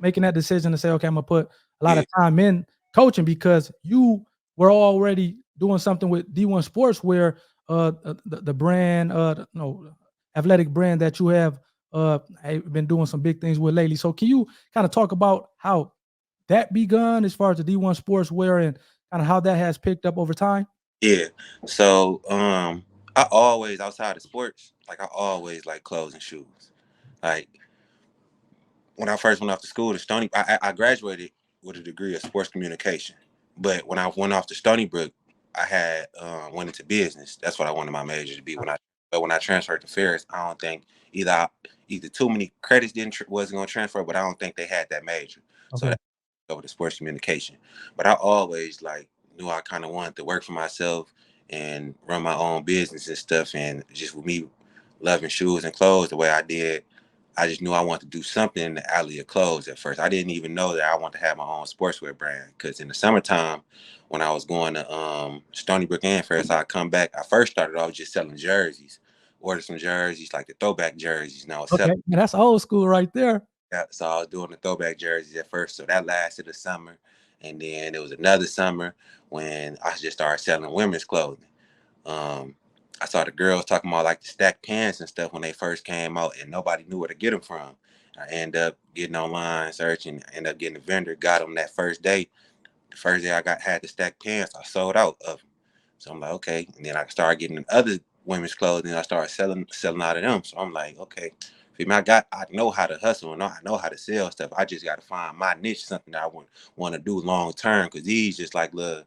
making that decision to say, okay, I'm gonna put a lot Yeah, of time in coaching because you were already doing something with D1 Sports where the brand, no, athletic brand that you have been doing some big things with lately. So can you kind of talk about how that begun as far as the D1 Sportswear and kind of how that has picked up over time? yeah. So I always outside of sports, like I always like clothes and shoes. Like when I first went off to school to Stony, I graduated with a degree of sports communication. But when I went off to Stony Brook, I had went into business. That's what I wanted my major to be. When I transferred to Ferris, I don't think either too many credits wasn't going to transfer, but I don't think they had that major. So Okay. that over to sports communication. But I always like knew I kind of wanted to work for myself and run my own business and stuff. And just with me loving shoes and clothes the way I did, I just knew I wanted to do something in the alley of clothes at first. I didn't even know that I wanted to have my own sportswear brand because in the summertime, when I was going to Stony Brook and Ferris, I'd come back. I first started off just selling jerseys, ordered some jerseys, like the throwback jerseys. And I was Okay. selling. Man, that's old school right there. So I was doing the throwback jerseys at first. So that lasted a summer. And then there was another summer when I just started selling women's clothing. Um, I saw the girls talking about like the stacked pants and stuff when they first came out, and nobody knew where to get them from. I ended up getting online, searching, ended up getting a vendor, got them that first day. The first day had the stacked pants, I sold out of them. So I'm like, okay. And then I started getting other women's clothes, and I started selling out of them. So I'm like, okay. I know how to hustle and I know how to sell stuff. I just got to find my niche, something that I want to do long term. Because these just like little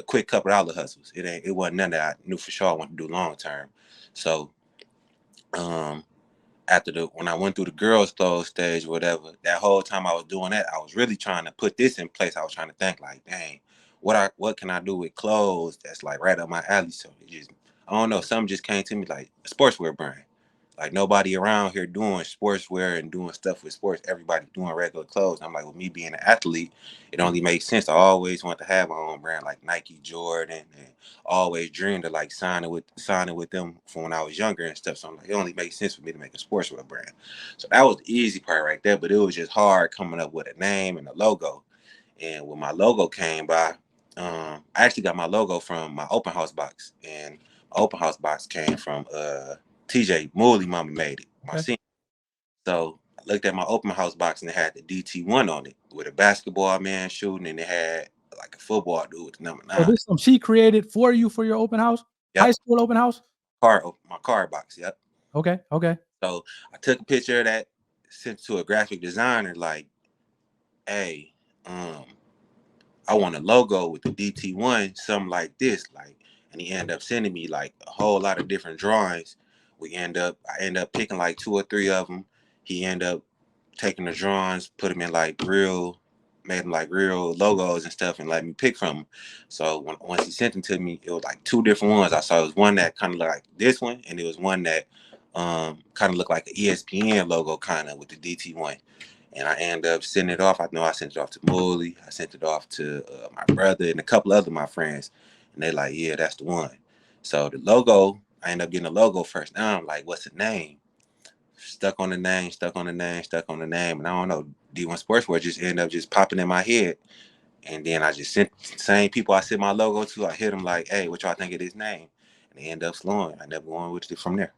quick couple dollar hustles. It wasn't none that I knew for sure I wanted to do long term. So um, when I went through the girls' clothes stage, whatever, that whole time I was doing that, I was really trying to put this in place. I was trying to think like, dang, what can I do with clothes that's like right up my alley? So it just, I don't know, something just came to me like a sportswear brand. Like nobody around here doing sportswear and doing stuff with sports. Everybody doing regular clothes. And I'm like, with me being an athlete, it only makes sense. I always want to have my own brand, like Nike, Jordan, and always dreamed of like signing with them from when I was younger and stuff. So I'm like, it only makes sense for me to make a sportswear brand. So that was the easy part right there. But it was just hard coming up with a name and a logo. And when my logo came by, I actually got my logo from my open house box, and my open house box came from TJ Mooley. Mama made it, my Okay. senior. So I looked at my open house box and it had the DT1 on it with a basketball man shooting, and it had like a football dude with the number So 9. this some she created for you for your open house, high Yep, school open house. my card box. Yep. Okay. Okay. So I took a picture of that, sent it to a graphic designer, like, hey, um, I want a logo with the DT1, something like this, like, and he ended up sending me like a whole lot of different drawings. I end up picking like two or three of them. He ended up taking the drawings, put them in like made them like real logos and stuff, and let me pick from them. So once he sent them to me, it was like two different ones. I saw it was one that kind of looked like this one, and it was one that kind of looked like an ESPN logo, kind of with the DT1. And I ended up sending it off. I know I sent it off to Molly. I sent it off to my brother and a couple other my friends. And they like, yeah, that's the one. So the logo, I ended up getting a logo first. Now I'm like, what's the name? Stuck on the name, stuck on the name, stuck on the name. And I don't know, D1 Sportswear just ended up just popping in my head. And then I just sent the same people I sent my logo to. I hit them like, hey, what y'all think of this name? And they end up slowing. I ended up going with it from there.